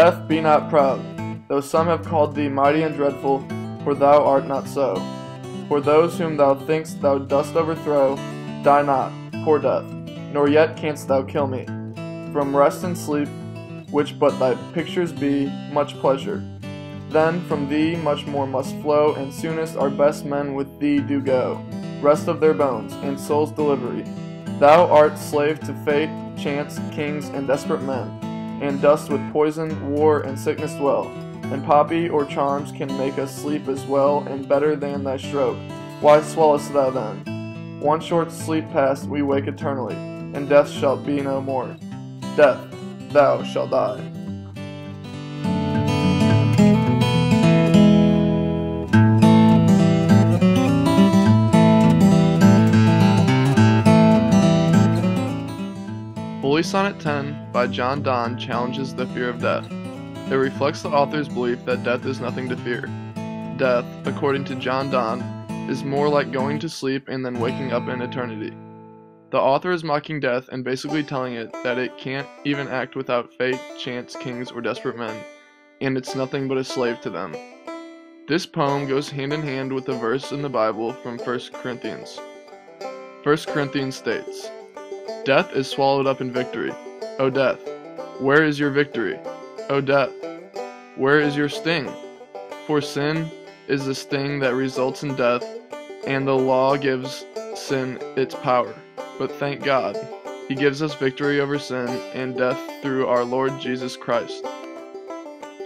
Death, be not proud, though some have called thee mighty and dreadful, for thou art not so. For those whom thou think'st thou dost overthrow, die not, poor death, nor yet canst thou kill me. From rest and sleep, which but thy pictures be, much pleasure. Then from thee much more must flow, and soonest our best men with thee do go, rest of their bones, and soul's delivery. Thou art slave to fate, chance, kings, and desperate men, and dost with poison, war, and sickness dwell, and poppy or charms can make us sleep as well and better than thy stroke. Why swallowest thou then? One short sleep past, we wake eternally, and death shall be no more. Death, thou shalt die. Holy Sonnet 10 by John Donne challenges the fear of death. It reflects the author's belief that death is nothing to fear. Death, according to John Donne, is more like going to sleep and then waking up in eternity. The author is mocking death and basically telling it that it can't even act without fate, chance, kings, or desperate men, and it's nothing but a slave to them. This poem goes hand in hand with a verse in the Bible from 1 Corinthians. 1 Corinthians states, "Death is swallowed up in victory. O death, where is your victory? O death, where is your sting? For sin is the sting that results in death, and the law gives sin its power. But thank God, He gives us victory over sin and death through our Lord Jesus Christ."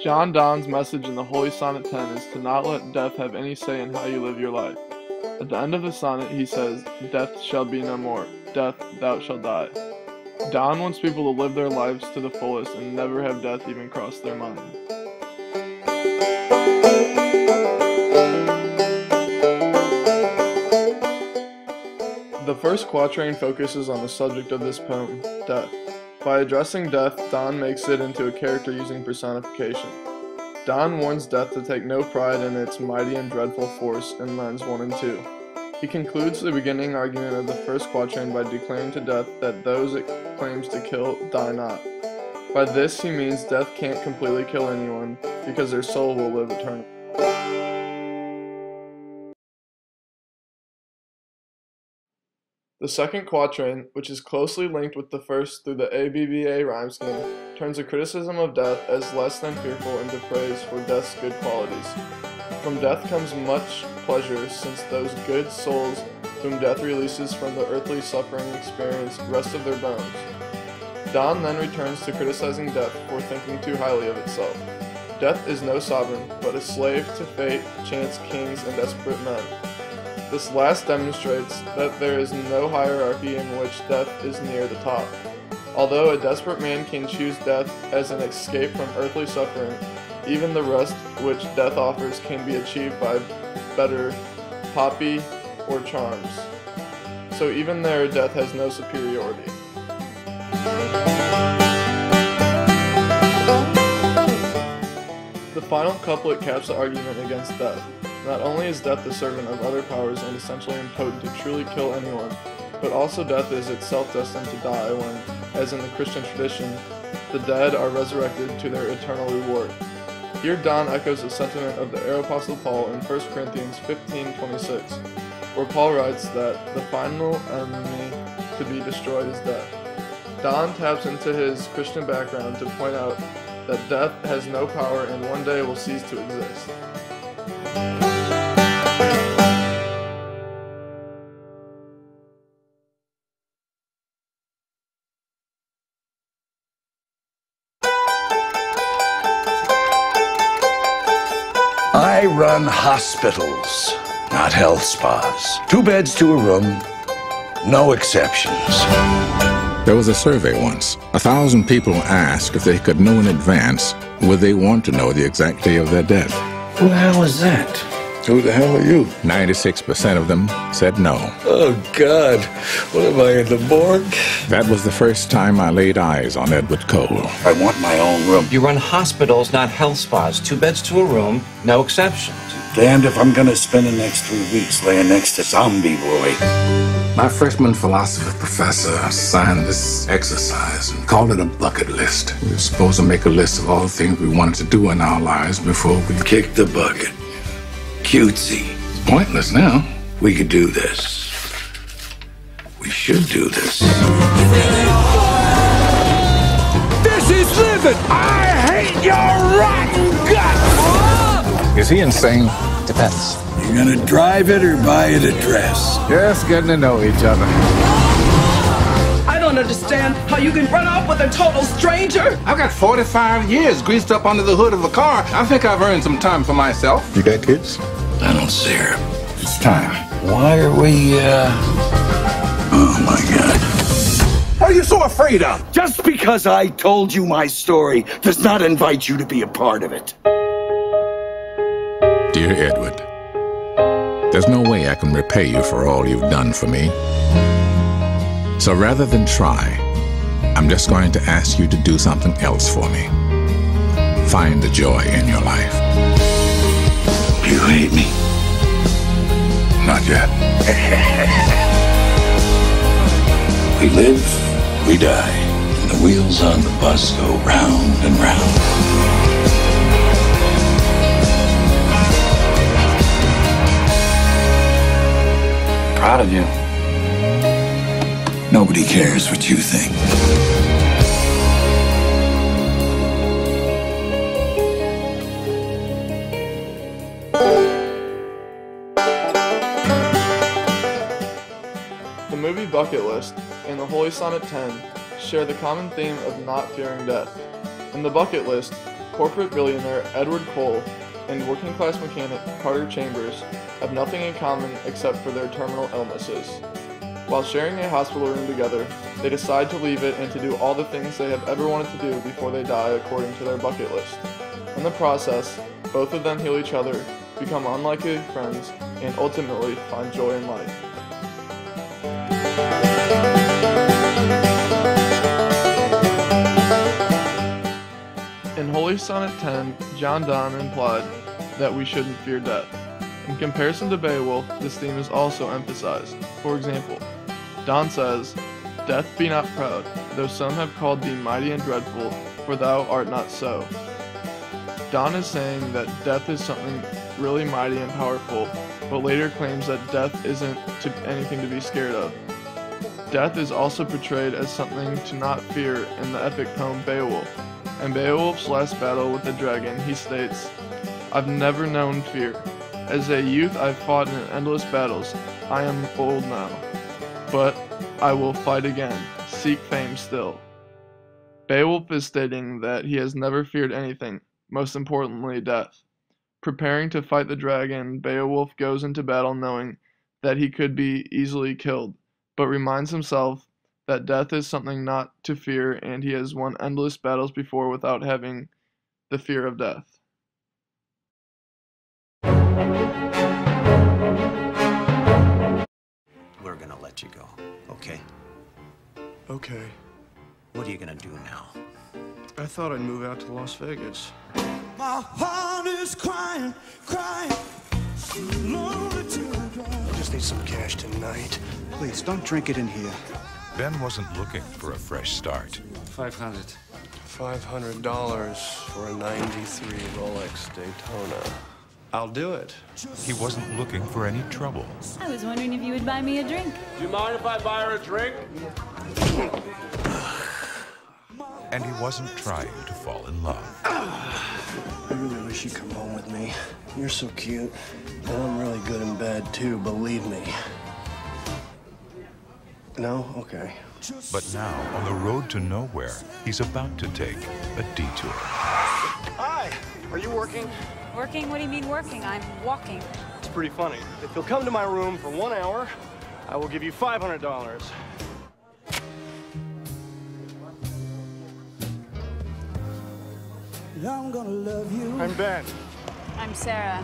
John Donne's message in the Holy Sonnet 10 is to not let death have any say in how you live your life. At the end of the sonnet, he says, "Death shall be no more. Death, thou shalt die." Donne wants people to live their lives to the fullest and never have death even cross their mind. The first quatrain focuses on the subject of this poem, death. By addressing death, Donne makes it into a character using personification. Donne warns death to take no pride in its mighty and dreadful force in lines 1 and 2. He concludes the beginning argument of the first quatrain by declaring to death that those it claims to kill die not. By this he means death can't completely kill anyone, because their soul will live eternally. The second quatrain, which is closely linked with the first through the ABBA rhyme scheme, turns a criticism of death as less than fearful into praise for death's good qualities. From death comes much pleasure, since those good souls whom death releases from the earthly suffering experience rest of their bones. Donne then returns to criticizing death for thinking too highly of itself. Death is no sovereign, but a slave to fate, chance, kings, and desperate men. This last demonstrates that there is no hierarchy in which death is near the top. Although a desperate man can choose death as an escape from earthly suffering, even the rest which death offers can be achieved by better poppy or charms. So even there, death has no superiority. The final couplet caps the argument against death. Not only is death the servant of other powers and essentially impotent to truly kill anyone, but also death is itself destined to die when, as in the Christian tradition, the dead are resurrected to their eternal reward. Here Donne echoes the sentiment of the Apostle Paul in 1 Corinthians 15:26, where Paul writes that the final enemy to be destroyed is death. Donne taps into his Christian background to point out that death has no power and one day will cease to exist. I run hospitals, not health spas. 2 beds to a room, no exceptions. There was a survey once. 1,000 people asked if they could know in advance would they want to know the exact day of their death. Who the hell is that? Who the hell are you? 96% of them said no. Oh, God. What am I, in the morgue? That was the first time I laid eyes on Edward Cole. I want my own room. You run hospitals, not health spas. 2 beds to a room, no exceptions. Damned if I'm gonna spend the next 3 weeks laying next to Zombie Boy. My freshman philosophy professor assigned this exercise and called it a bucket list. We were supposed to make a list of all the things we wanted to do in our lives before we Kick the bucket. Cutesy. It's pointless now. We could do this. We should do this. This is living! I hate your rotten guts! Is he insane? Depends. You gonna drive it or buy it a dress? Just getting to know each other. I don't understand how you can run off with a total stranger. I've got 45 years greased up under the hood of a car. I think I've earned some time for myself. You got kids? I don't see her. It's time. Why are we, Oh my God. What are you so afraid of? Just because I told you my story does not invite you to be a part of it. Dear Edward, there's no way I can repay you for all you've done for me. So rather than try, I'm just going to ask you to do something else for me. Find the joy in your life. You hate me? Not yet. We live, we die, and the wheels on the bus go round and round. Proud of you. Nobody cares what you think. The movie Bucket List and the Holy Sonnet 10 share the common theme of not fearing death. In the Bucket List, corporate billionaire Edward Cole and working-class mechanic Carter Chambers have nothing in common except for their terminal illnesses. While sharing a hospital room together, they decide to leave it and to do all the things they have ever wanted to do before they die according to their bucket list. In the process, both of them heal each other, become unlikely friends, and ultimately find joy in life. In Holy Sonnet 10, John Donne implied that we shouldn't fear death. In comparison to Beowulf, this theme is also emphasized. For example, Donne says, "Death, be not proud, though some have called thee mighty and dreadful, for thou art not so." Donne is saying that death is something really mighty and powerful, but later claims that death isn't anything to be scared of. Death is also portrayed as something to not fear in the epic poem Beowulf. In Beowulf's last battle with the dragon, he states, "I've never known fear. As a youth I've fought in endless battles. I am old now. But I will fight again, seek fame still." Beowulf is stating that he has never feared anything, most importantly death. Preparing to fight the dragon, Beowulf goes into battle knowing that he could be easily killed, but reminds himself that death is something not to fear, and he has won endless battles before without having the fear of death. We're gonna let you go, okay? Okay. What are you gonna do now? I thought I'd move out to Las Vegas. My heart is crying, crying. I just need some cash tonight. Please, don't drink it in here. Ben wasn't looking for a fresh start. 500. $500 for a '93 Rolex Daytona. I'll do it. He wasn't looking for any trouble. I was wondering if you would buy me a drink. Do you mind if I buy her a drink? And he wasn't trying to fall in love. I really wish you'd come home with me. You're so cute. And I'm really good in bed, too, believe me. No? Okay. But now, on the road to nowhere, he's about to take a detour. Hi! Are you working? Working? What do you mean working? I'm walking. It's pretty funny. If you'll come to my room for 1 hour, I will give you $500. I'm gonna love you. I'm Ben. I'm Sarah.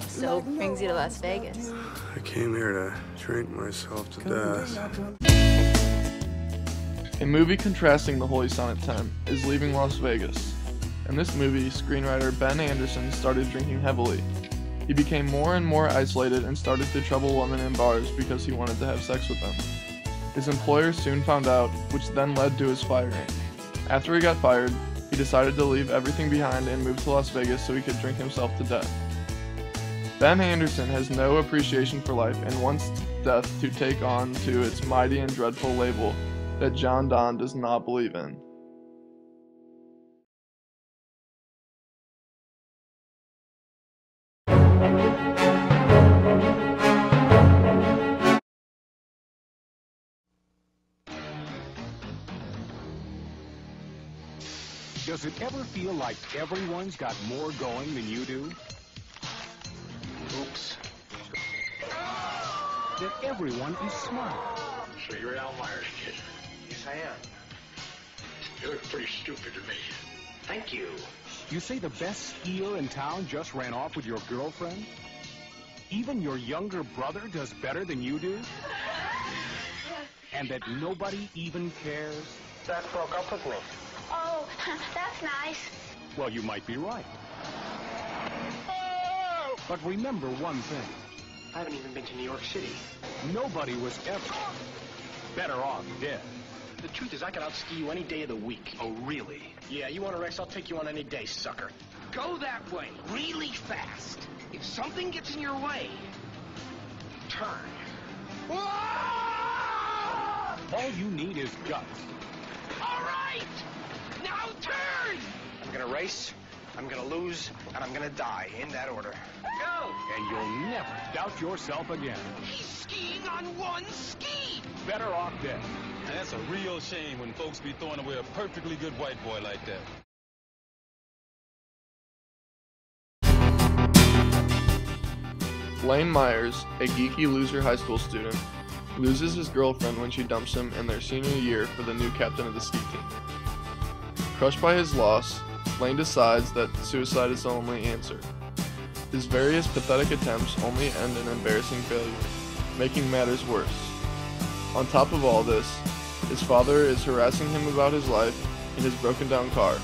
So what brings you to Las Vegas? I came here to drink myself to death. A movie contrasting the Holy Sonnet 10 is Leaving Las Vegas. In this movie, screenwriter Ben Anderson started drinking heavily. He became more and more isolated and started to trouble women in bars because he wanted to have sex with them. His employer soon found out, which then led to his firing. After he got fired, he decided to leave everything behind and move to Las Vegas so he could drink himself to death. Ben Anderson has no appreciation for life and wants death to take on to its mighty and dreadful label that John Donne does not believe in. Does it ever feel like everyone's got more going than you do? Oops. That everyone is smart. So you're Al Myers' kid? Yes, I am. You look pretty stupid to me. Thank you. You say the best skier in town just ran off with your girlfriend? Even your younger brother does better than you do? And that nobody even cares? That broke up with me. Oh, that's nice. Well, you might be right. But remember one thing. I haven't even been to New York City. Nobody was ever better off dead. The truth is, I can outski you any day of the week. Oh, really? Yeah, you want a race? I'll take you on any day, sucker. Go that way, really fast. If something gets in your way, turn. All you need is guts. All right! Now turn! I'm gonna race, I'm gonna lose, and I'm gonna die, in that order. Go! And you'll never doubt yourself again. He's skiing on one ski! Better off dead. And that's a real shame when folks be throwing away a perfectly good white boy like that. Lane Myers, a geeky loser high school student, loses his girlfriend when she dumps him in their senior year for the new captain of the ski team. Crushed by his loss, Lane decides that suicide is the only answer. His various pathetic attempts only end in embarrassing failure, making matters worse. On top of all this, his father is harassing him about his life in his broken down car.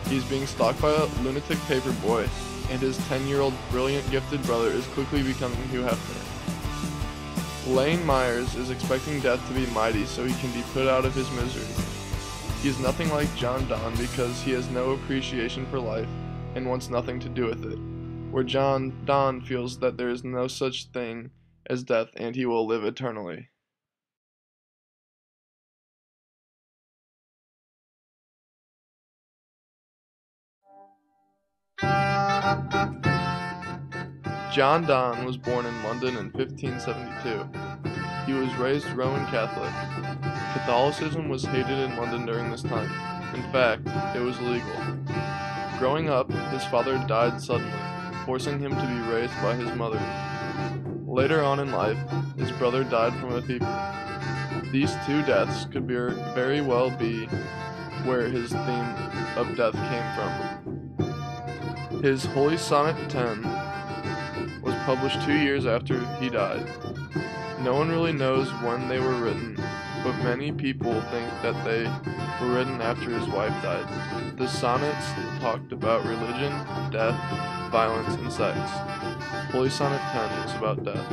He is being stalked by a lunatic paperboy, and his 10-year-old brilliant gifted brother is quickly becoming Hugh Hefner. Lane Myers is expecting death to be mighty so he can be put out of his misery. He is nothing like John Donne because he has no appreciation for life and wants nothing to do with it, where John Donne feels that there is no such thing as death and he will live eternally. John Donne was born in London in 1572. He was raised Roman Catholic. Catholicism was hated in London during this time. In fact, it was illegal. Growing up, his father died suddenly, forcing him to be raised by his mother. Later on in life, his brother died from a fever. These two deaths could very well be where his theme of death came from. His Holy Sonnet 10 was published 2 years after he died. No one really knows when they were written, but many people think that they were written after his wife died. The sonnets talked about religion, death, violence, and sex. Holy Sonnet 10 was about death.